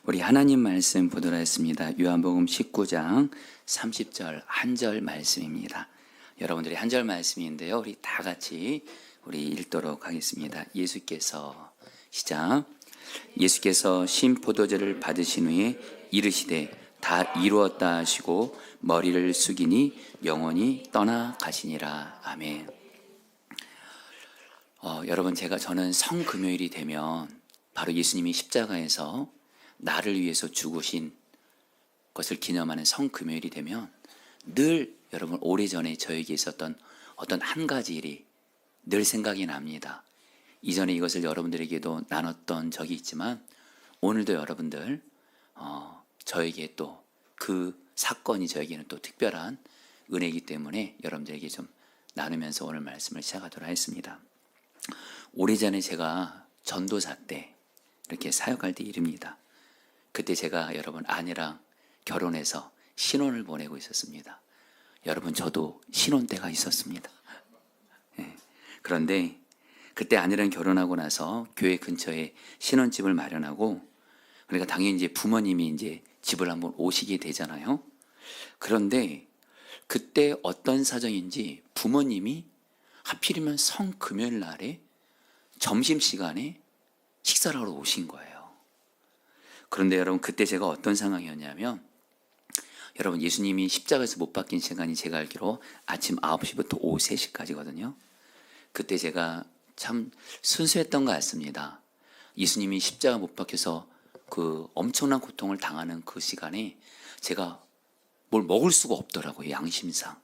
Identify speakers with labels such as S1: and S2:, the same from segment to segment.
S1: 우리 하나님 말씀 보도록 하겠습니다. 요한복음 19장 30절 한 절 말씀입니다. 여러분들이 한 절 말씀인데요. 우리 다 같이 읽도록 하겠습니다. 예수께서 시작. 예수께서 신 포도주를 받으신 후에 이르시되 다 이루었다 하시고 머리를 숙이니 영원히 떠나가시니라. 아멘. 여러분, 저는 성금요일이 되면 바로 예수님이 십자가에서 나를 위해서 죽으신 것을 기념하는 성금요일이 되면 늘 여러분 오래전에 저에게 있었던 어떤 한 가지 일이 늘 생각이 납니다. 이전에 이것을 여러분들에게도 나눴던 적이 있지만 오늘도 여러분들 저에게 또 그 사건이 저에게는 또 특별한 은혜이기 때문에 여러분들에게 좀 나누면서 오늘 말씀을 시작하도록 하겠습니다. 오래전에 제가 전도사 때 이렇게 사역할 때 일입니다. 그때 제가 여러분 아내랑 결혼해서 신혼을 보내고 있었습니다. 여러분 저도 신혼 때가 있었습니다. 네. 그런데 그때 아내랑 결혼하고 나서 교회 근처에 신혼집을 마련하고, 그러니까 당연히 이제 부모님이 이제 집을 한번 오시게 되잖아요. 그런데 그때 어떤 사정인지 부모님이 하필이면 성금요일 날에 점심시간에 식사를 하러 오신 거예요. 그런데 여러분 그때 제가 어떤 상황이었냐면, 여러분 예수님이 십자가에서 못 박힌 시간이 제가 알기로 아침 9시부터 오후 3시까지거든요. 그때 제가 참 순수했던 것 같습니다. 예수님이 십자가 못 박혀서 그 엄청난 고통을 당하는 그 시간에 제가 뭘 먹을 수가 없더라고요, 양심상.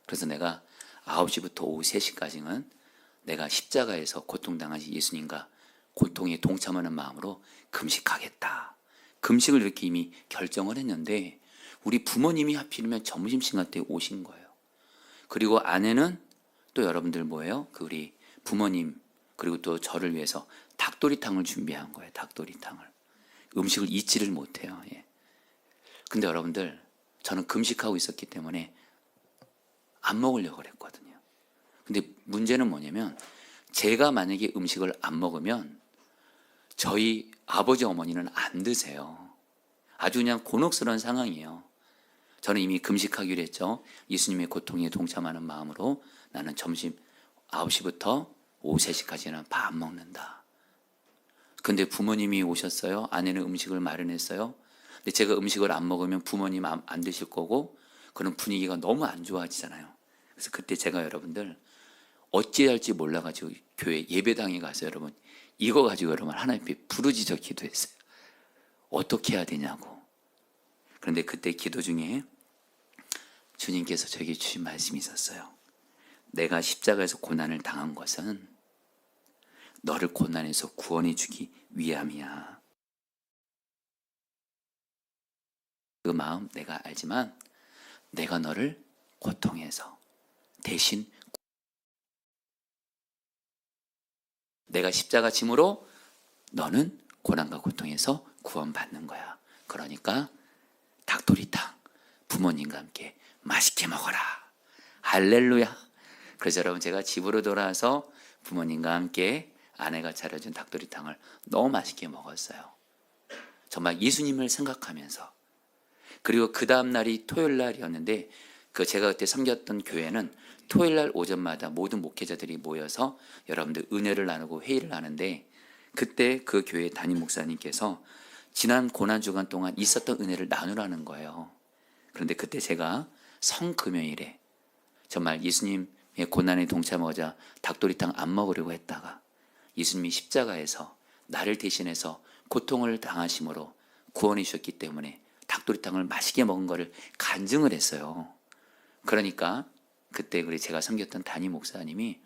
S1: 그래서 내가 9시부터 오후 3시까지는 내가 십자가에서 고통당하신 예수님과 고통에 동참하는 마음으로 금식하겠다. 금식을 이렇게 이미 결정을 했는데 우리 부모님이 하필이면 점심시간 때 오신 거예요. 그리고 아내는 또 여러분들 뭐예요? 우리 부모님 그리고 또 저를 위해서 닭도리탕을 준비한 거예요. 닭도리탕을. 음식을 잊지를 못해요. 예. 근데 여러분들 저는 금식하고 있었기 때문에 안 먹으려고 그랬거든요. 근데 문제는 뭐냐면 제가 만약에 음식을 안 먹으면 저희 아버지 어머니는 안 드세요. 아주 그냥 곤혹스러운 상황이에요. 저는 이미 금식하기로 했죠. 예수님의 고통에 동참하는 마음으로 나는 점심 9시부터 오후 3시까지는 밥 안 먹는다. 근데 부모님이 오셨어요. 아내는 음식을 마련했어요. 근데 제가 음식을 안 먹으면 부모님 안 드실 거고 그런 분위기가 너무 안 좋아지잖아요. 그래서 그때 제가 여러분들 어찌할지 몰라가지고 교회 예배당에 가서 여러분 이거 가지고 여러분 하나님 앞에 부르짖어 기도했어요. 어떻게 해야 되냐고. 그런데 그때 기도 중에 주님께서 저에게 주신 말씀이 있었어요. 내가 십자가에서 고난을 당한 것은 너를 고난에서 구원해 주기 위함이야. 그 마음 내가 알지만 내가 너를 고통해서 대신 내가 십자가 짐으로 너는 고난과 고통에서 구원받는 거야. 그러니까 닭도리탕 부모님과 함께 맛있게 먹어라. 할렐루야. 그래서 여러분 제가 집으로 돌아와서 부모님과 함께 아내가 차려준 닭도리탕을 너무 맛있게 먹었어요. 정말 예수님을 생각하면서. 그리고 그 다음 날이 토요일 날이었는데 제가 그때 섬겼던 교회는 토요일 날 오전마다 모든 목회자들이 모여서 여러분들 은혜를 나누고 회의를 하는데, 그때 그 교회 담임 목사님께서 지난 고난주간 동안 있었던 은혜를 나누라는 거예요. 그런데 그때 제가 성금요일에 정말 예수님의 고난에 동참하자 닭도리탕 안 먹으려고 했다가 예수님이 십자가에서 나를 대신해서 고통을 당하심으로 구원해 주셨기 때문에 닭도리탕을 맛있게 먹은 거를 간증을 했어요. 그러니까 그때 제가 섬겼던 담임 목사님이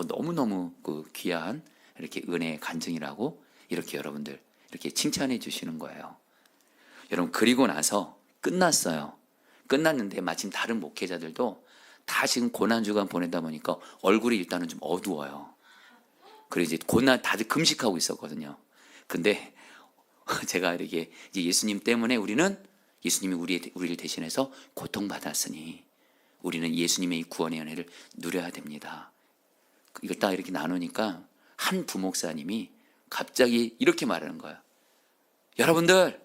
S1: 너무너무 귀한 이렇게 은혜의 간증이라고 이렇게 여러분들 이렇게 칭찬해 주시는 거예요. 여러분 그리고 나서 끝났어요. 끝났는데 마침 다른 목회자들도 다 지금 고난주간 보내다 보니까 얼굴이 일단은 좀 어두워요. 그리고 이제 고난 다들 금식하고 있었거든요. 근데 제가 이렇게 이제 예수님 때문에 예수님이 우리를 대신해서 고통받았으니 우리는 예수님의 이 구원의 은혜를 누려야 됩니다. 이걸 딱 이렇게 나누니까 한 부목사님이 갑자기 이렇게 말하는 거예요. 여러분들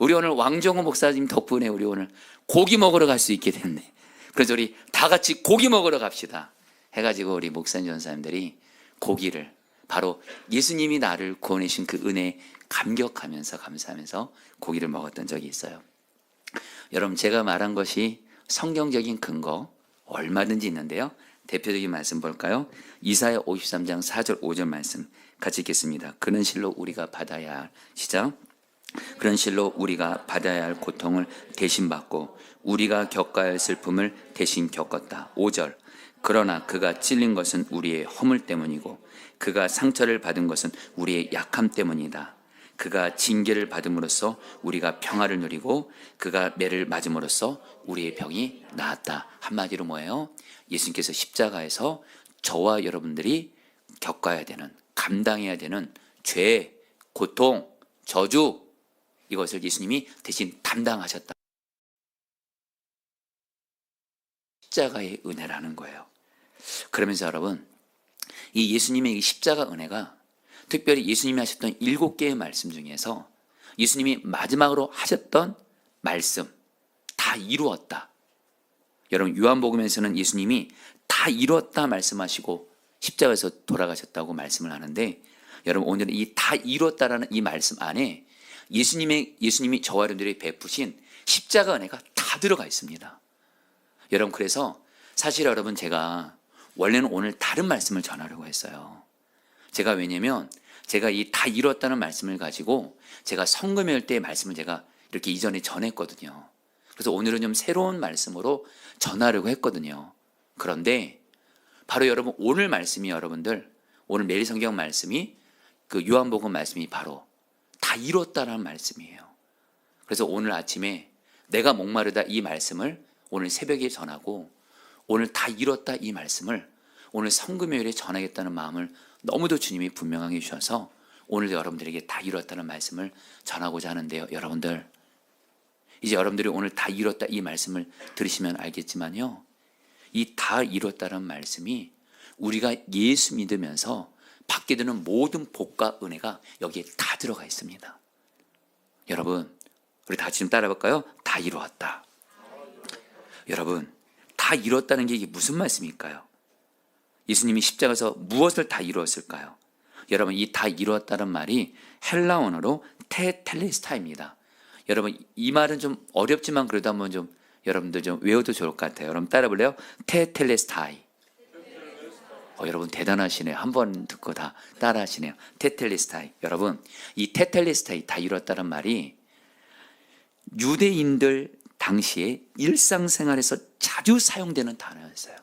S1: 우리 오늘 왕정호 목사님 덕분에 우리 오늘 고기 먹으러 갈 수 있게 됐네. 그래서 우리 다 같이 고기 먹으러 갑시다 해가지고 우리 목사님 전사님들이 고기를, 바로 예수님이 나를 구원해주신 그 은혜에 감격하면서 감사하면서 고기를 먹었던 적이 있어요. 여러분, 제가 말한 것이 성경적인 근거 얼마든지 있는데요. 대표적인 말씀 볼까요? 이사야 53장 4절 5절 말씀 같이 읽겠습니다. 그런 실로 우리가 받아야 할, 시작. 그런 실로 우리가 받아야 할 고통을 대신 받고 우리가 겪어야 할 슬픔을 대신 겪었다. 5절. 그러나 그가 찔린 것은 우리의 허물 때문이고 그가 상처를 받은 것은 우리의 약함 때문이다. 그가 징계를 받음으로써 우리가 평화를 누리고 그가 매를 맞음으로써 우리의 병이 나았다. 한마디로 뭐예요? 예수님께서 십자가에서 저와 여러분들이 겪어야 되는, 감당해야 되는 죄, 고통, 저주, 이것을 예수님이 대신 담당하셨다. 십자가의 은혜라는 거예요. 그러면서 여러분, 이 예수님의 이 십자가 은혜가 특별히 예수님이 하셨던 7개의 말씀 중에서 예수님이 마지막으로 하셨던 말씀, 다 이루었다. 여러분, 요한복음에서는 예수님이 다 이루었다 말씀하시고 십자가에서 돌아가셨다고 말씀을 하는데, 여러분 오늘은 이 다 이루었다라는 이 말씀 안에 예수님이 저와 여러분들이 베푸신 십자가 은혜가 다 들어가 있습니다. 여러분, 그래서 사실 여러분, 제가 원래는 오늘 다른 말씀을 전하려고 했어요. 제가 왜냐면 제가 이 다 이뤘다는 말씀을 가지고 제가 성금요일 때의 말씀을 제가 이렇게 이전에 전했거든요. 그래서 오늘은 좀 새로운 말씀으로 전하려고 했거든요. 그런데 바로 여러분, 오늘 말씀이, 여러분들 오늘 매일 성경 말씀이 그 요한복음 말씀이 바로 다 이뤘다라는 말씀이에요. 그래서 오늘 아침에 내가 목마르다 이 말씀을 오늘 새벽에 전하고 오늘 다 이뤘다 이 말씀을 오늘 성금요일에 전하겠다는 마음을 너무도 주님이 분명하게 주셔서 오늘 여러분들에게 다 이뤘다는 말씀을 전하고자 하는데요. 여러분들, 이제 여러분들이 오늘 다 이뤘다 이 말씀을 들으시면 알겠지만요, 이 다 이뤘다는 말씀이 우리가 예수 믿으면서 받게 되는 모든 복과 은혜가 여기에 다 들어가 있습니다. 여러분, 우리 다 같이 좀 따라 볼까요? 다 이루었다. 여러분, 다 이뤘다는 게 이게 무슨 말씀일까요? 예수님이 십자가에서 무엇을 다 이루었을까요? 여러분, 이 다 이루었다는 말이 헬라어로 테텔레스타입니다. 여러분, 이 말은 좀 어렵지만 그래도 한번 좀 여러분들 좀 외워도 좋을 것 같아요. 여러분 따라 볼래요? 테텔레스타이. 여러분 대단하시네요. 한 번 듣고 다 따라 하시네요. 테텔레스타이. 여러분, 이 테텔레스타이, 다 이뤘다는 말이 유대인들 당시에 일상생활에서 자주 사용되는 단어였어요.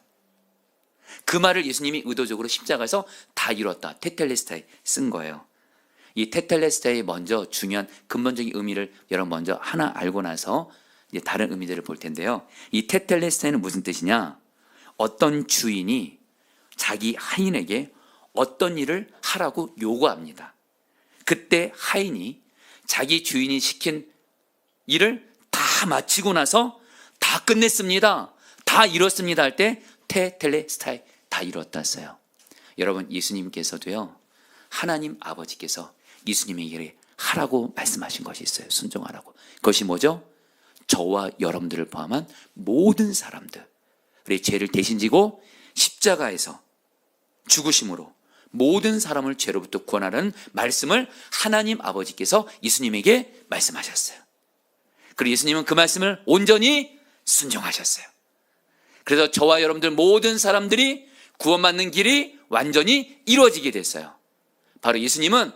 S1: 그 말을 예수님이 의도적으로 십자가에서 다 이뤘다, 테텔레스타이 쓴 거예요. 이 테텔레스타의 먼저 중요한 근본적인 의미를 여러분 먼저 하나 알고 나서 이제 다른 의미들을 볼 텐데요. 이 테텔레스타이는 무슨 뜻이냐? 어떤 주인이 자기 하인에게 어떤 일을 하라고 요구합니다. 그때 하인이 자기 주인이 시킨 일을 다 마치고 나서 다 끝냈습니다, 다 이뤘습니다 할 때 테텔레스타이, 다 이뤘다 써요. 여러분, 예수님께서도요, 하나님 아버지께서 예수님에게 하라고 말씀하신 것이 있어요. 순종하라고. 그것이 뭐죠? 저와 여러분들을 포함한 모든 사람들, 우리 죄를 대신 지고 십자가에서 죽으심으로 모든 사람을 죄로부터 구원하라는 말씀을 하나님 아버지께서 예수님에게 말씀하셨어요. 그리고 예수님은 그 말씀을 온전히 순종하셨어요. 그래서 저와 여러분들 모든 사람들이 구원받는 길이 완전히 이루어지게 됐어요. 바로 예수님은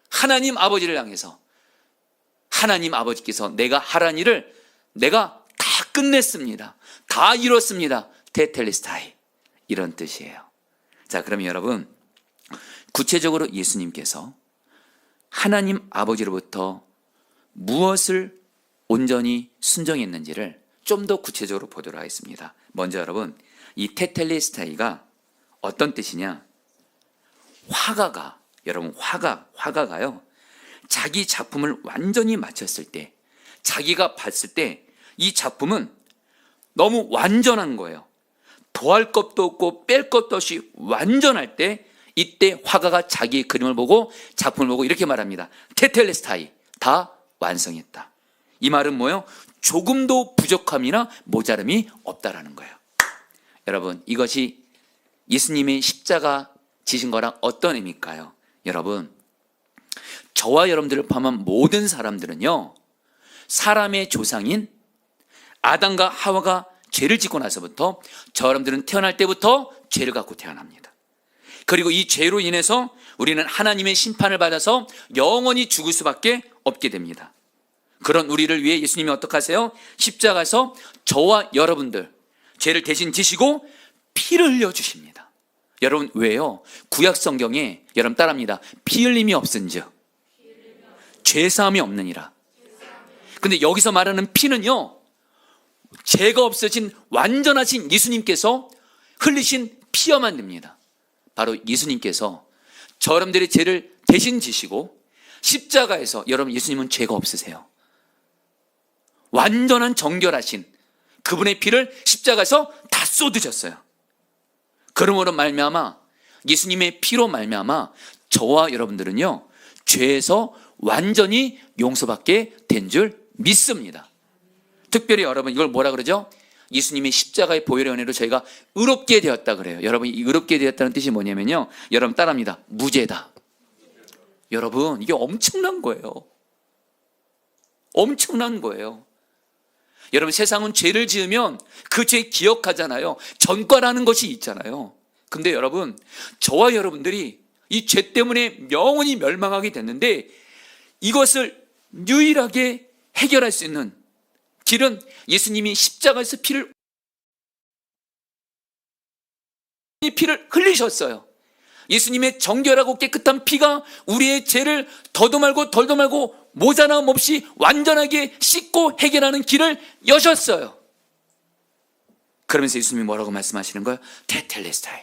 S1: 하나님 아버지를 향해서 하나님 아버지께서 내가 하라는 일을 내가 다 끝냈습니다, 다 이뤘습니다, 테텔레스타이, 이런 뜻이에요. 자, 그러면 여러분, 구체적으로 예수님께서 하나님 아버지로부터 무엇을 온전히 순종했는지를 좀 더 구체적으로 보도록 하겠습니다. 먼저 여러분, 이 테텔레스타이가 어떤 뜻이냐? 화가가, 여러분 화가가요, 자기 작품을 완전히 마쳤을 때, 자기가 봤을 때 이 작품은 너무 완전한 거예요. 더할 것도 없고 뺄 것도 없이 완전할 때, 이때 화가가 자기의 그림을 보고 작품을 보고 이렇게 말합니다. 테텔레스타이, 다 완성했다. 이 말은 뭐예요? 조금도 부족함이나 모자람이 없다라는 거예요. 여러분, 이것이 예수님의 십자가 지신 거랑 어떤 의미일까요? 여러분, 저와 여러분들을 포함한 모든 사람들은요, 사람의 조상인 아담과 하와가 죄를 짓고 나서부터 저 여러분들은 태어날 때부터 죄를 갖고 태어납니다. 그리고 이 죄로 인해서 우리는 하나님의 심판을 받아서 영원히 죽을 수밖에 없게 됩니다. 그런 우리를 위해 예수님이 어떻게 하세요? 십자가에서 저와 여러분들 죄를 대신 지시고 피를 흘려주십니다. 여러분, 왜요? 구약 성경에 여러분 따라합니다. 피 흘림이 없은즉 죄사함이 없느니라. 근데 여기서 말하는 피는요, 죄가 없어진 완전하신 예수님께서 흘리신 피여만 됩니다. 바로 예수님께서 저 여러분들의 죄를 대신 지시고 십자가에서, 여러분 예수님은 죄가 없으세요. 완전한 정결하신 그분의 피를 십자가에서 다 쏟으셨어요. 그러므로 말미암아, 예수님의 피로 말미암아 저와 여러분들은요, 죄에서 완전히 용서받게 된 줄 믿습니다. 특별히 여러분, 이걸 뭐라 그러죠? 예수님의 십자가의 보혈의 은혜로 저희가 의롭게 되었다 그래요. 여러분, 이 의롭게 되었다는 뜻이 뭐냐면요, 여러분 따라합니다. 무죄다. 여러분, 이게 엄청난 거예요. 엄청난 거예요. 여러분, 세상은 죄를 지으면 그 죄 기억하잖아요. 전과라는 것이 있잖아요. 근데 여러분, 저와 여러분들이 이 죄 때문에 영원히 멸망하게 됐는데, 이것을 유일하게 해결할 수 있는 길은 예수님이 십자가에서 피를 흘리셨어요. 예수님의 정결하고 깨끗한 피가 우리의 죄를 더도 말고 덜도 말고 모자람 없이 완전하게 씻고 해결하는 길을 여셨어요. 그러면서 예수님이 뭐라고 말씀하시는 거예요? 테텔레스타이,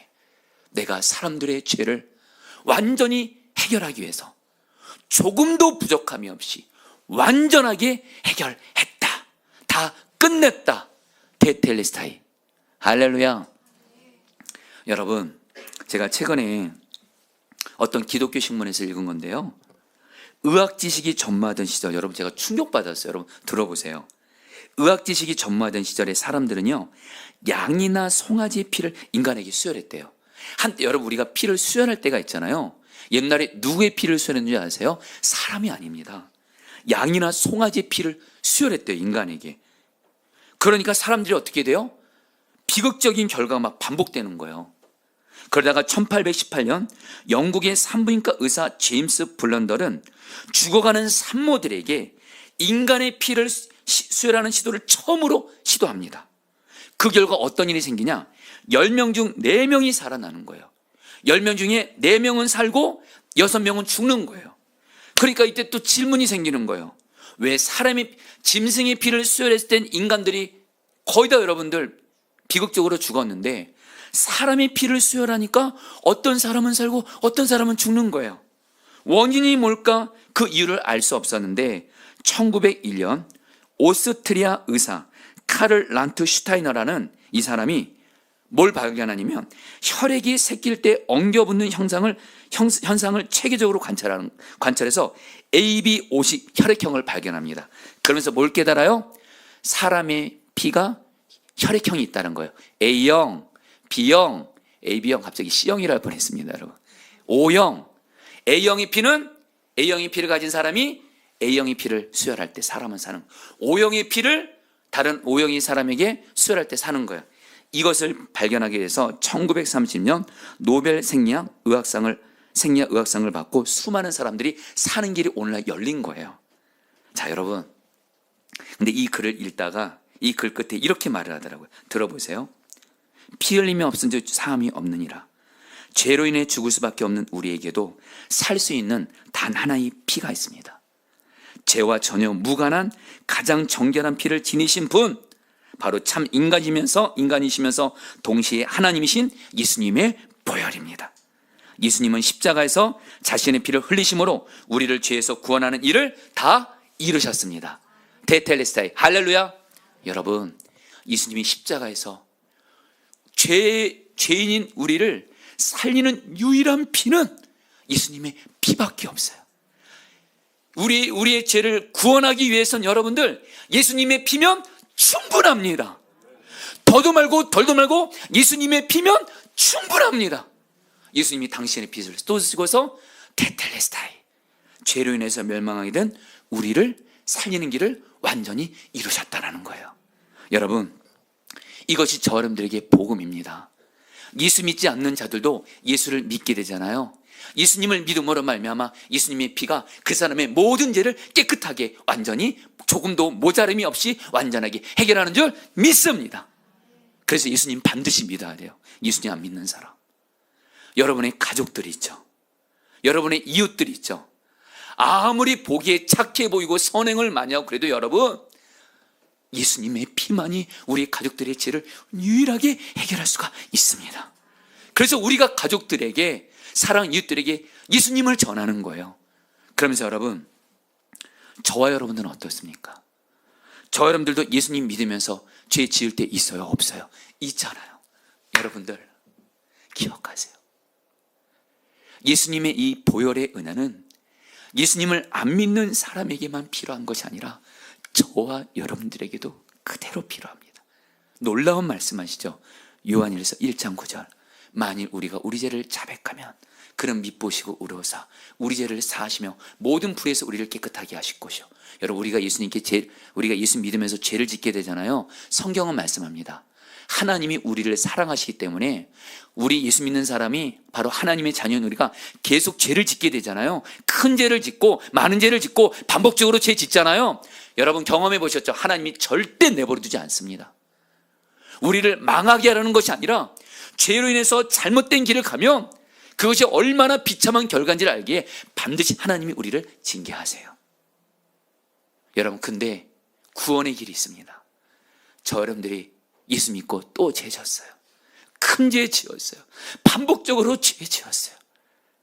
S1: 내가 사람들의 죄를 완전히 해결하기 위해서 조금도 부족함이 없이 완전하게 해결했다. 다 끝냈다. 테텔레스타이. 할렐루야. 여러분, 제가 최근에 어떤 기독교 신문에서 읽은 건데요, 의학 지식이 전무하던 시절, 여러분 제가 충격받았어요. 여러분 들어보세요. 의학 지식이 전무하던 시절에 사람들은요, 양이나 송아지의 피를 인간에게 수혈했대요. 한때 여러분, 우리가 피를 수혈할 때가 있잖아요. 옛날에 누구의 피를 수혈했는지 아세요? 사람이 아닙니다. 양이나 송아지의 피를 수혈했대요, 인간에게. 그러니까 사람들이 어떻게 돼요? 비극적인 결과가 막 반복되는 거예요. 그러다가 1818년 영국의 산부인과 의사 제임스 블런덜은 죽어가는 산모들에게 인간의 피를 수혈하는 시도를 처음으로 시도합니다. 그 결과 어떤 일이 생기냐? 10명 중 4명이 살아나는 거예요. 10명 중에 4명은 살고 6명은 죽는 거예요. 그러니까 이때 또 질문이 생기는 거예요. 왜 사람이, 짐승의 피를 수혈했을 땐 인간들이 거의 다 여러분들 비극적으로 죽었는데, 사람의 피를 수혈하니까 어떤 사람은 살고 어떤 사람은 죽는 거예요. 원인이 뭘까? 그 이유를 알 수 없었는데 1901년 오스트리아 의사 카를 란트슈타이너라는 이 사람이 뭘 발견하냐면, 혈액이 새길 때 엉겨붙는 현상을 체계적으로 관찰해서 AB50 혈액형을 발견합니다. 그러면서 뭘 깨달아요? 사람의 피가 혈액형이 있다는 거예요. A형, B형, AB형, 갑자기 C형이라 할 뻔했습니다, 여러분. O형, A형의 피를 가진 사람이 A형의 피를 수혈할 때 사람은 사는, O형의 피를 다른 O형의 사람에게 수혈할 때 사는 거예요. 이것을 발견하기 위해서 1930년 노벨 생리학의학상을 받고 수많은 사람들이 사는 길이 오늘날 열린 거예요. 자, 여러분, 근데 이 글을 읽다가 이 글 끝에 이렇게 말을 하더라고요. 들어보세요. 피 흘림이 없은즉 사함이 없느니라. 죄로 인해 죽을 수밖에 없는 우리에게도 살 수 있는 단 하나의 피가 있습니다. 죄와 전혀 무관한 가장 정결한 피를 지니신 분, 바로 참 인간이시면서 동시에 하나님이신 예수님의 보혈입니다. 예수님은 십자가에서 자신의 피를 흘리심으로 우리를 죄에서 구원하는 일을 다 이루셨습니다. 테텔레스타이. 할렐루야. 여러분, 예수님이 십자가에서 죄인인 우리를 살리는 유일한 피는 예수님의 피밖에 없어요. 우리의 죄를 구원하기 위해서는 여러분들 예수님의 피면 충분합니다. 더도 말고 덜도 말고 예수님의 피면 충분합니다. 예수님이 당신의 피를 쏟으시고서 테텔레스타이, 죄로 인해서 멸망하게 된 우리를 살리는 길을 완전히 이루셨다는 거예요. 여러분, 이것이 저 여러분들에게 복음입니다. 예수 믿지 않는 자들도 예수를 믿게 되잖아요. 예수님을 믿음으로 말미암아 예수님의 피가 그 사람의 모든 죄를 깨끗하게 완전히 조금도 모자람이 없이 완전하게 해결하는 줄 믿습니다. 그래서 예수님 반드시 믿어야 돼요. 예수님 안 믿는 사람, 여러분의 가족들이 있죠. 여러분의 이웃들이 있죠. 아무리 보기에 착해 보이고 선행을 많이 하고 그래도 여러분, 예수님의 피만이 우리 가족들의 죄를 유일하게 해결할 수가 있습니다. 그래서 우리가 가족들에게, 사랑 이웃들에게 예수님을 전하는 거예요. 그러면서 여러분, 저와 여러분들은 어떻습니까? 저 여러분들도 예수님 믿으면서 죄 지을 때 있어요? 없어요? 있잖아요. 여러분들 기억하세요. 예수님의 이 보혈의 은혜는 예수님을 안 믿는 사람에게만 필요한 것이 아니라 저와 여러분들에게도 그대로 필요합니다. 놀라운 말씀하시죠. 요한일서 1장 9절. 만일 우리가 우리 죄를 자백하면 그는 미보시고 의로우사 우리 죄를 사하시며 모든 불에서 우리를 깨끗하게 하실 것이요. 여러분, 우리가 예수 믿으면서 죄를 짓게 되잖아요. 성경은 말씀합니다. 하나님이 우리를 사랑하시기 때문에 우리 예수 믿는 사람이 바로 하나님의 자녀인 우리가 계속 죄를 짓게 되잖아요. 큰 죄를 짓고 많은 죄를 짓고 반복적으로 죄 짓잖아요. 여러분 경험해 보셨죠? 하나님이 절대 내버려 두지 않습니다. 우리를 망하게 하려는 것이 아니라 죄로 인해서 잘못된 길을 가면 그것이 얼마나 비참한 결과인지를 알기에 반드시 하나님이 우리를 징계하세요. 여러분, 근데 구원의 길이 있습니다. 저 여러분들이 예수 믿고 또 죄 졌어요. 큰 죄 지었어요. 반복적으로 죄 지었어요.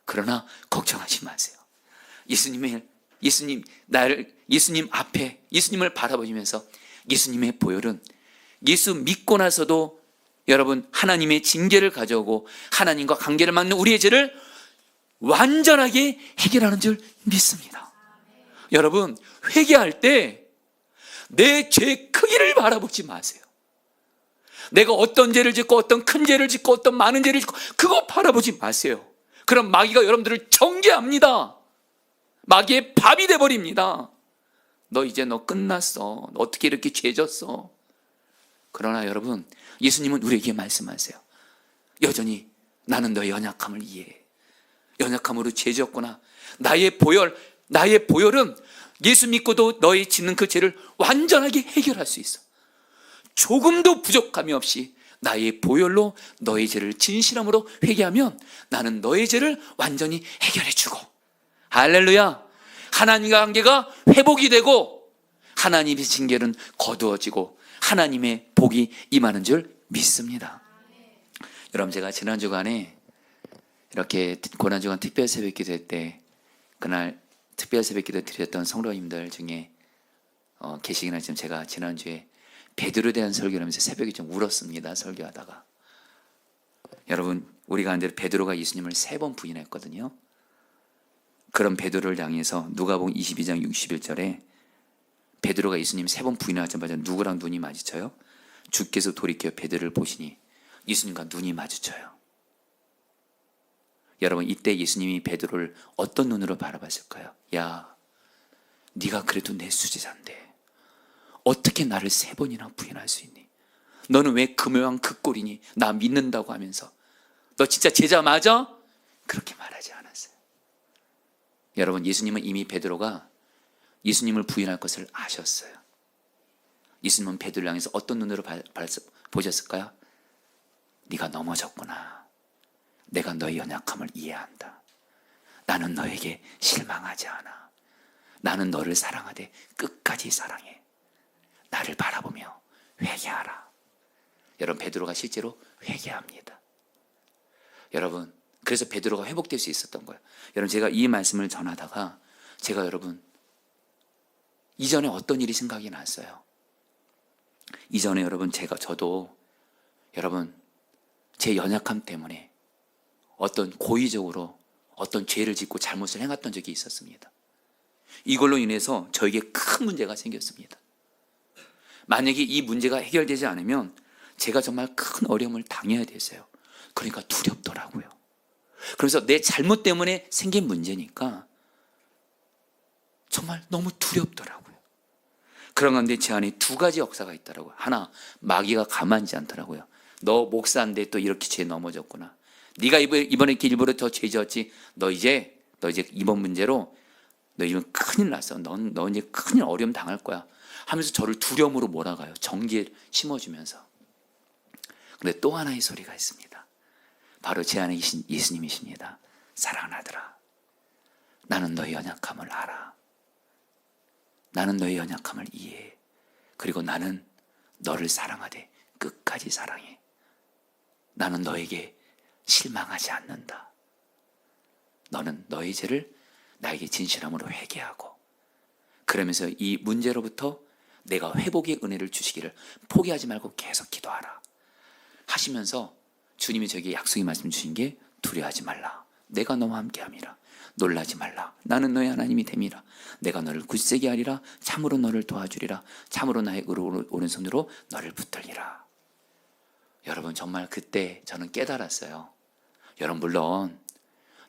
S1: 그러나 걱정하지 마세요. 예수님 앞에 예수님을 바라보면서 예수님의 보혈은 예수 믿고 나서도 여러분 하나님의 징계를 가져오고 하나님과 관계를 맺는 우리의 죄를 완전하게 해결하는 줄 믿습니다. 여러분, 회개할 때 내 죄 크기를 바라보지 마세요. 내가 어떤 죄를 짓고 어떤 큰 죄를 짓고 어떤 많은 죄를 짓고 그거 바라보지 마세요. 그럼 마귀가 여러분들을 정죄합니다. 마귀의 밥이 돼버립니다. 너 이제 너 끝났어. 너 어떻게 이렇게 죄 졌어. 그러나 여러분, 예수님은 우리에게 말씀하세요. 여전히 나는 너의 연약함을 이해해. 연약함으로 죄 지었구나. 나의 보혈은 예수 믿고도 너의 짓는 그 죄를 완전하게 해결할 수 있어. 조금도 부족함이 없이 나의 보혈로 너의 죄를 진실함으로 회개하면 나는 너의 죄를 완전히 해결해 주고, 할렐루야, 하나님과 관계가 회복이 되고 하나님의 징계는 거두어지고 하나님의 복이 임하는 줄 믿습니다. 여러분, 제가 지난 주간에 이렇게 고난 주간 특별 새벽 기도 때 그날 특별 새벽 기도 드렸던 성도님들 중에 계시긴 하지만 제가 지난주에 베드로에 대한 설교를 하면서 새벽에 좀 울었습니다. 설교하다가. 여러분, 우리가 아는 대로 베드로가 예수님을 3번 부인했거든요. 그런 베드로를 향해서 누가복음 22장 61절에 베드로가 예수님 3번 부인하자마자 누구랑 눈이 마주쳐요? 주께서 돌이켜 베드로를 보시니 예수님과 눈이 마주쳐요. 여러분, 이때 예수님이 베드로를 어떤 눈으로 바라봤을까요? 야, 네가 그래도 내 수제자인데 어떻게 나를 3번이나 부인할 수 있니? 너는 왜 금요한 그 꼴이니? 나 믿는다고 하면서 너 진짜 제자 맞아? 그렇게 말하지 않았어요. 여러분, 예수님은 이미 베드로가 예수님을 부인할 것을 아셨어요. 예수님은 베드로를 향해서 어떤 눈으로 보셨을까요? 네가 넘어졌구나. 내가 너의 연약함을 이해한다. 나는 너에게 실망하지 않아. 나는 너를 사랑하되 끝까지 사랑해. 나를 바라보며 회개하라. 여러분, 베드로가 실제로 회개합니다. 여러분, 그래서 베드로가 회복될 수 있었던 거예요. 여러분, 제가 이 말씀을 전하다가 제가 여러분 이전에 어떤 일이 생각이 났어요. 이전에 여러분 저도 여러분 제 연약함 때문에 어떤 고의적으로 어떤 죄를 짓고 잘못을 행했던 적이 있었습니다. 이걸로 인해서 저에게 큰 문제가 생겼습니다. 만약에 이 문제가 해결되지 않으면 제가 정말 큰 어려움을 당해야 됐어요. 그러니까 두렵더라고요. 그래서 내 잘못 때문에 생긴 문제니까 정말 너무 두렵더라고요. 그런 가운데 제 안에 두 가지 역사가 있더라고요. 하나, 마귀가 가만히 않더라고요. 너 목사인데 또 이렇게 죄 넘어졌구나. 네가 이번에 일부러 더 죄 지었지. 너 이제 이번 문제로 너 이제 큰일 났어. 너 이제 큰일 어려움 당할 거야. 하면서 저를 두려움으로 몰아가요. 정죄 심어주면서. 근데 또 하나의 소리가 있습니다. 바로 제 안에 계신 예수님이십니다. 사랑하는 아들아, 나는 너의 연약함을 알아. 나는 너의 연약함을 이해해. 그리고 나는 너를 사랑하되 끝까지 사랑해. 나는 너에게 실망하지 않는다. 너는 너의 죄를 나에게 진실함으로 회개하고, 그러면서 이 문제로부터 내가 회복의 은혜를 주시기를 포기하지 말고 계속 기도하라 하시면서 주님이 저에게 약속의 말씀 주신 게, 두려워하지 말라. 내가 너와 함께함이라. 놀라지 말라. 나는 너의 하나님이 됨이라. 내가 너를 굳세게 하리라. 참으로 너를 도와주리라. 참으로 나의 오른손으로 너를 붙들리라. 여러분, 정말 그때 저는 깨달았어요. 여러분, 물론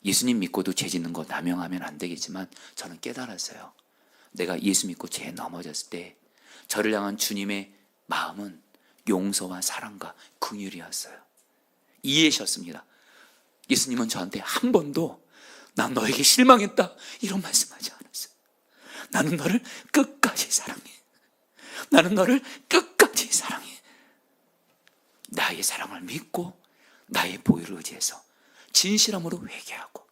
S1: 예수님 믿고도 죄 짓는 거 남용하면 안 되겠지만 저는 깨달았어요. 내가 예수 믿고 죄에 넘어졌을 때 저를 향한 주님의 마음은 용서와 사랑과 긍휼이었어요. 이해하셨습니다. 예수님은 저한테 한 번도 난 너에게 실망했다 이런 말씀하지 않았어요. 나는 너를 끝까지 사랑해. 나는 너를 끝까지 사랑해. 나의 사랑을 믿고 나의 보혈을 의지해서 진실함으로 회개하고,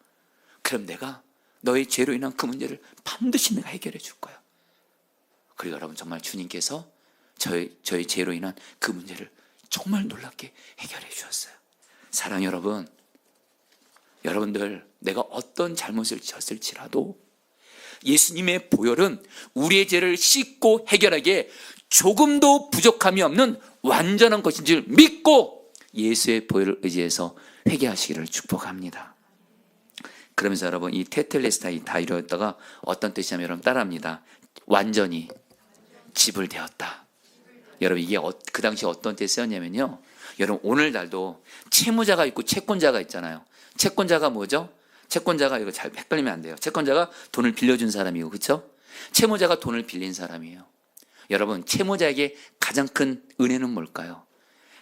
S1: 그럼 내가 너의 죄로 인한 그 문제를 반드시 내가 해결해 줄 거야. 그리고 여러분, 정말 주님께서 저의 죄로 인한 그 문제를 정말 놀랍게 해결해 주셨어요. 사랑 여러분, 여러분들 내가 어떤 잘못을 졌을지라도 예수님의 보혈은 우리의 죄를 씻고 해결하기에 조금도 부족함이 없는 완전한 것인 줄 믿고 예수의 보혈을 의지해서 회개하시기를 축복합니다. 그러면서 여러분, 이 테텔레스타이 다 이루었다가 어떤 뜻이냐면, 여러분 따라합니다. 완전히 집을 되었다. 여러분, 이게 그 당시 어떤 때 쓰였냐면요, 여러분 오늘날도 채무자가 있고 채권자가 있잖아요. 채권자가 뭐죠? 채권자가, 이거 잘 헷갈리면 안 돼요. 채권자가 돈을 빌려준 사람이고, 그렇죠? 채무자가 돈을 빌린 사람이에요. 여러분, 채무자에게 가장 큰 은혜는 뭘까요?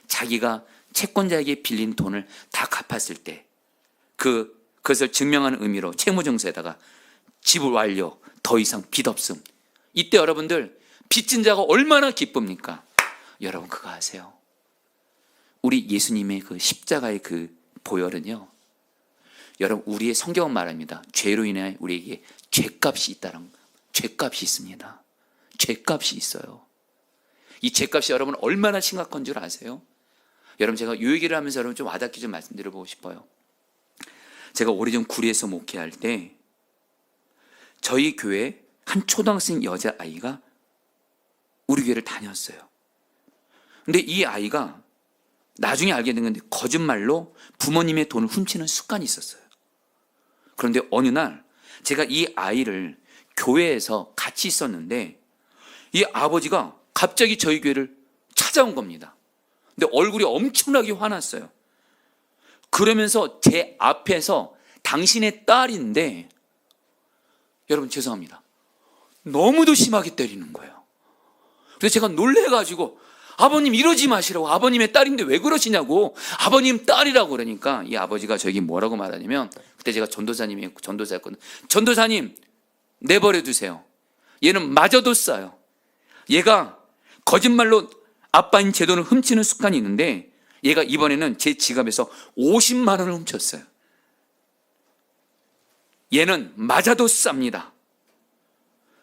S1: 자기가 채권자에게 빌린 돈을 다 갚았을 때 그것을 증명하는 의미로 채무증서에다가 지불 완료, 더 이상 빚 없음. 이때 여러분들, 빚진 자가 얼마나 기쁩니까? 여러분, 그거 아세요? 우리 예수님의 그 십자가의 그 보혈은요, 여러분, 우리의 성경은 말합니다. 죄로 인해 우리에게 죄값이 있다는, 죄값이 있습니다. 죄값이 있어요. 이 죄값이 여러분 얼마나 심각한 줄 아세요? 여러분, 제가 이 얘기를 하면서 여러분 좀 와닿게 좀 말씀드려보고 싶어요. 제가 오래전 구리에서 목회할 때 저희 교회 한 초등학생 여자아이가 우리 교회를 다녔어요. 근데 이 아이가 나중에 알게 된 건데, 거짓말로 부모님의 돈을 훔치는 습관이 있었어요. 그런데 어느 날 제가 이 아이를 교회에서 같이 있었는데, 이 아버지가 갑자기 저희 교회를 찾아온 겁니다. 근데 얼굴이 엄청나게 화났어요. 그러면서 제 앞에서 당신의 딸인데, 여러분 죄송합니다, 너무도 심하게 때리는 거예요. 그래서 제가 놀래가지고, 아버님 이러지 마시라고, 아버님의 딸인데 왜 그러시냐고, 아버님 딸이라고. 그러니까 이 아버지가 저에게 뭐라고 말하냐면, 그때 제가 전도사였거든요. 전도사님, 내버려 두세요. 얘는 마저도 싸요. 얘가 거짓말로 아빠인 제 돈을 훔치는 습관이 있는데, 얘가 이번에는 제 지갑에서 50만 원을 훔쳤어요. 얘는 맞아도 쌉니다.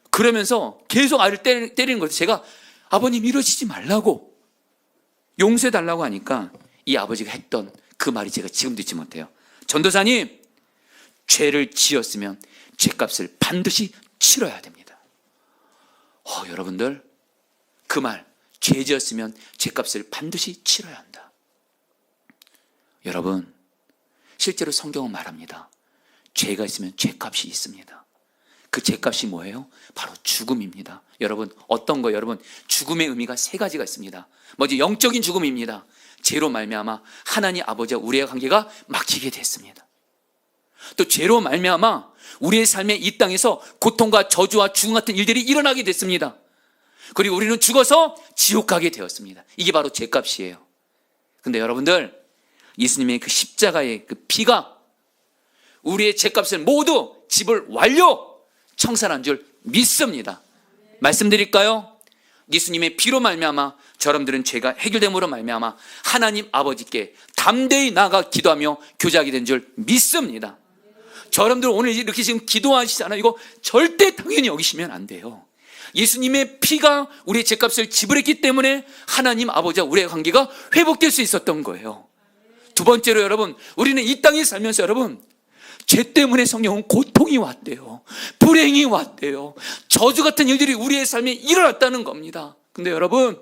S1: 그러면서 계속 아이를 때리는 거죠. 제가 아버님 이러시지 말라고, 용서해달라고 하니까 이 아버지가 했던 그 말이 제가 지금도 잊지 못해요. 전도사님, 죄를 지었으면 죄값을 반드시 치러야 됩니다. 여러분들, 그 말, 죄 지었으면 죄값을 반드시 치러야 한다. 여러분, 실제로 성경은 말합니다. 죄가 있으면 죄값이 있습니다. 그 죗값이 뭐예요? 바로 죽음입니다. 여러분, 어떤 거예요? 여러분, 죽음의 의미가 세 가지가 있습니다. 먼저 영적인 죽음입니다. 죄로 말미암아 하나님 아버지와 우리의 관계가 막히게 됐습니다. 또 죄로 말미암아 우리의 삶에 이 땅에서 고통과 저주와 죽음 같은 일들이 일어나게 됐습니다. 그리고 우리는 죽어서 지옥 가게 되었습니다. 이게 바로 죗값이에요. 근데 여러분들, 예수님의 그 십자가의 그 피가 우리의 죗값을 모두 지불 완료 청산한 줄 믿습니다. 말씀드릴까요? 예수님의 피로 말미암아 여러분들은 죄가 해결됨으로 말미암아 하나님 아버지께 담대히 나아가 기도하며 교제하게 된 줄 믿습니다. 여러분들 오늘 이렇게 지금 기도하시잖아요. 이거 절대 당연히 여기시면 안 돼요. 예수님의 피가 우리의 죗값을 지불했기 때문에 하나님 아버지와 우리의 관계가 회복될 수 있었던 거예요. 두 번째로 여러분, 우리는 이 땅에 살면서 여러분, 죄 때문에 성령은 고통이 왔대요. 불행이 왔대요. 저주 같은 일들이 우리의 삶에 일어났다는 겁니다. 근데 여러분,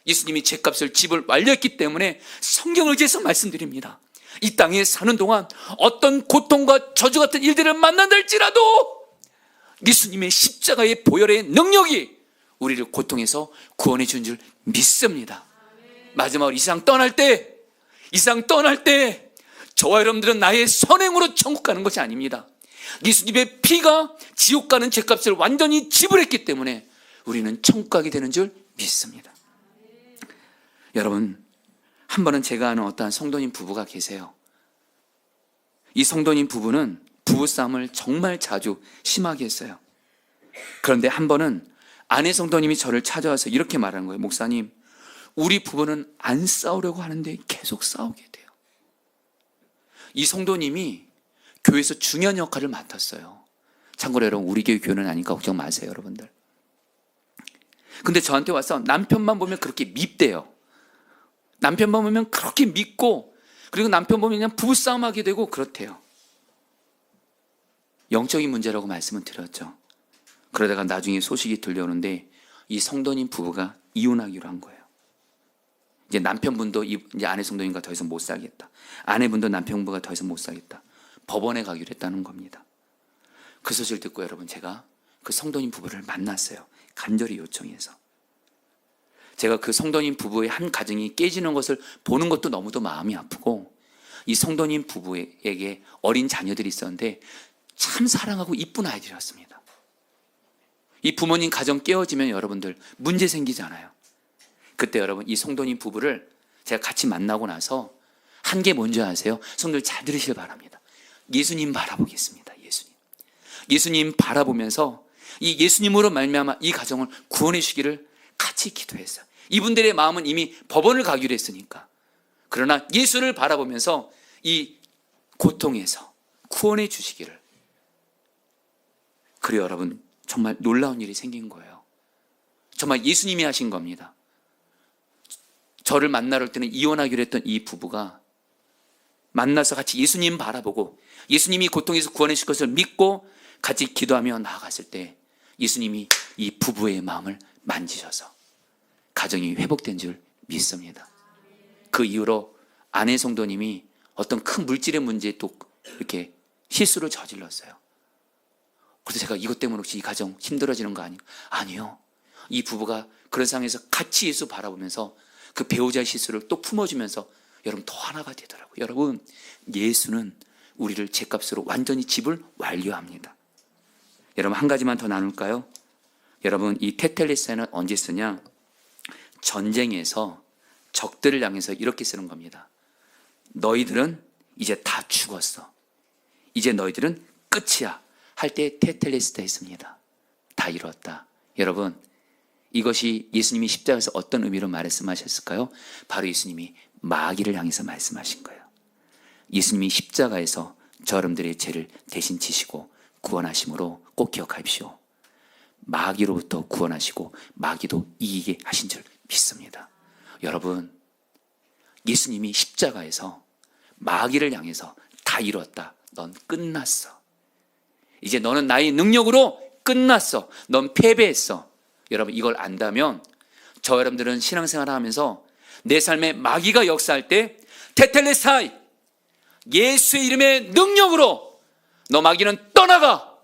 S1: 예수님이 죗값을 지불 완료했기 때문에 성경을 지어서 말씀드립니다. 이 땅에 사는 동안 어떤 고통과 저주 같은 일들을 만난다 할지라도 예수님의 십자가의 보혈의 능력이 우리를 고통에서 구원해 준 줄 믿습니다. 마지막으로 이 세상 떠날 때 저와 여러분들은 나의 선행으로 천국 가는 것이 아닙니다. 예수님의 피가 지옥 가는 죗값을 완전히 지불했기 때문에 우리는 천국 가게 되는 줄 믿습니다. 여러분, 한 번은 제가 아는 어떠한 성도님 부부가 계세요. 이 성도님 부부는 부부싸움을 정말 자주 심하게 했어요. 그런데 한 번은 아내 성도님이 저를 찾아와서 이렇게 말하는 거예요. 목사님, 우리 부부는 안 싸우려고 하는데 계속 싸우게 돼요. 이 성도님이 교회에서 중요한 역할을 맡았어요. 참고로 여러분, 우리 교회는 아니까 걱정 마세요, 여러분들. 근데 저한테 와서 남편만 보면 그렇게 밉대요. 남편만 보면 그렇게 밉고, 그리고 남편 보면 그냥 부부싸움 하게 되고 그렇대요. 영적인 문제라고 말씀을 드렸죠. 그러다가 나중에 소식이 들려오는데 이 성도님 부부가 이혼하기로 한 거예요. 이제 남편분도 이제 아내 성도님과 더 이상 못 살겠다. 아내분도 남편분과 더 이상 못 살겠다. 법원에 가기로 했다는 겁니다. 그 소식을 듣고 여러분, 제가 그 성도님 부부를 만났어요. 간절히 요청해서. 제가 그 성도님 부부의 한 가정이 깨지는 것을 보는 것도 너무도 마음이 아프고, 이 성도님 부부에게 어린 자녀들이 있었는데 참 사랑하고 이쁜 아이들이었습니다. 이 부모님 가정 깨어지면 여러분들 문제 생기잖아요. 그때 여러분, 이 성도님 부부를 제가 같이 만나고 나서 한 게 뭔지 아세요? 성도들 잘 들으시길 바랍니다. 예수님 바라보겠습니다. 예수님 바라보면서 이 예수님으로 말미암아 이 가정을 구원해 주시기를 같이 기도했어요. 이분들의 마음은 이미 법원을 가기로 했으니까. 그러나 예수를 바라보면서 이 고통에서 구원해 주시기를. 그래요, 여러분, 정말 놀라운 일이 생긴 거예요. 정말 예수님이 하신 겁니다. 저를 만나러 올 때는 이혼하기로 했던 이 부부가 만나서 같이 예수님 바라보고 예수님이 고통에서 구원해 주실 것을 믿고 같이 기도하며 나아갔을 때 예수님이 이 부부의 마음을 만지셔서 가정이 회복된 줄 믿습니다. 그 이후로 아내 성도님이 어떤 큰 물질의 문제에 또 이렇게 실수를 저질렀어요. 그래서 제가 이것 때문에 혹시 이 가정 힘들어지는 거 아니에요? 아니요. 이 부부가 그런 상황에서 같이 예수 바라보면서 그 배우자의 실수를 또 품어주면서 여러분 더 하나가 되더라고요. 여러분, 예수는 우리를 죗값으로 완전히 지불 완료합니다. 여러분, 한 가지만 더 나눌까요? 여러분, 이 테텔레스는 언제 쓰냐? 전쟁에서 적들을 향해서 이렇게 쓰는 겁니다. 너희들은 이제 다 죽었어. 이제 너희들은 끝이야. 할 때 테텔레스다 했습니다. 다 이뤘다. 여러분, 이것이 예수님이 십자가에서 어떤 의미로 말씀하셨을까요? 바로 예수님이 마귀를 향해서 말씀하신 거예요. 예수님이 십자가에서 여러분들의 죄를 대신 지시고 구원하심으로 꼭 기억하십시오. 마귀로부터 구원하시고 마귀도 이기게 하신 줄 믿습니다. 여러분, 예수님이 십자가에서 마귀를 향해서 다 이뤘다. 넌 끝났어. 이제 너는 나의 능력으로 끝났어. 넌 패배했어. 여러분, 이걸 안다면 저 여러분들은 신앙생활을 하면서 내 삶에 마귀가 역사할 때 테텔레스타이, 예수의 이름의 능력으로 너 마귀는 떠나가.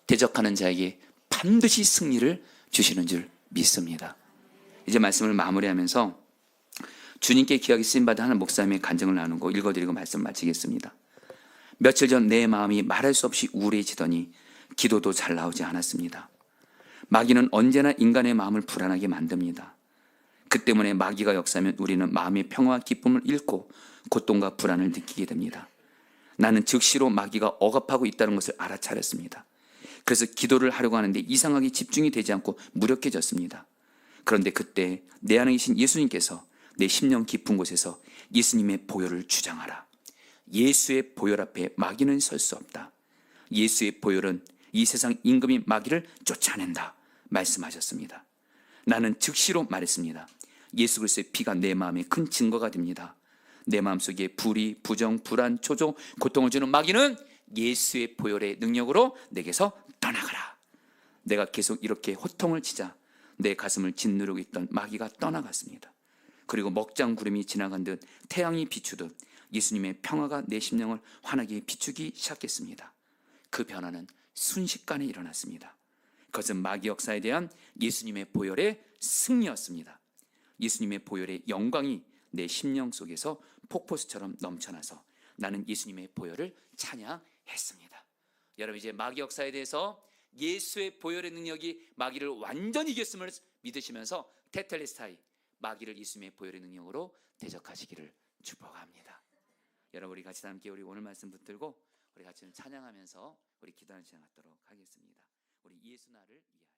S1: 대적하는 자에게 반드시 승리를 주시는 줄 믿습니다. 이제 말씀을 마무리하면서 주님께 귀하게 쓰임받은 하는 목사님의 간증을 나누고 읽어드리고 말씀 마치겠습니다. 며칠 전 내 마음이 말할 수 없이 우울해지더니 기도도 잘 나오지 않았습니다. 마귀는 언제나 인간의 마음을 불안하게 만듭니다. 그 때문에 마귀가 역사하면 우리는 마음의 평화와 기쁨을 잃고 고통과 불안을 느끼게 됩니다. 나는 즉시로 마귀가 억압하고 있다는 것을 알아차렸습니다. 그래서 기도를 하려고 하는데 이상하게 집중이 되지 않고 무력해졌습니다. 그런데 그때 내 안에 계신 예수님께서 내 심령 깊은 곳에서 예수님의 보혈을 주장하라. 예수의 보혈 앞에 마귀는 설 수 없다. 예수의 보혈은 이 세상 임금인 마귀를 쫓아낸다 말씀하셨습니다. 나는 즉시로 말했습니다. 예수 그리스도의 피가 내 마음에 큰 증거가 됩니다. 내 마음속에 불의, 부정, 불안, 초조, 고통을 주는 마귀는 예수의 보혈의 능력으로 내게서 떠나가라. 내가 계속 이렇게 호통을 치자 내 가슴을 짓누르고 있던 마귀가 떠나갔습니다. 그리고 먹장구름이 지나간 듯 태양이 비추듯 예수님의 평화가 내 심령을 환하게 비추기 시작했습니다. 그 변화는 순식간에 일어났습니다. 그것은 마귀 역사에 대한 예수님의 보혈의 승리였습니다. 예수님의 보혈의 영광이 내 심령 속에서 폭포수처럼 넘쳐나서 나는 예수님의 보혈을 찬양했습니다. 여러분, 이제 마귀 역사에 대해서 예수의 보혈의 능력이 마귀를 완전히 이겼음을 믿으시면서 테텔레스타이, 마귀를 예수님의 보혈의 능력으로 대적하시기를 축복합니다. 여러분, 우리 같이 함께 우리 오늘 말씀 붙들고 우리 같이 찬양하면서 우리 기도하는 시간 갖도록 하겠습니다. 우리 예수 나를 위하여.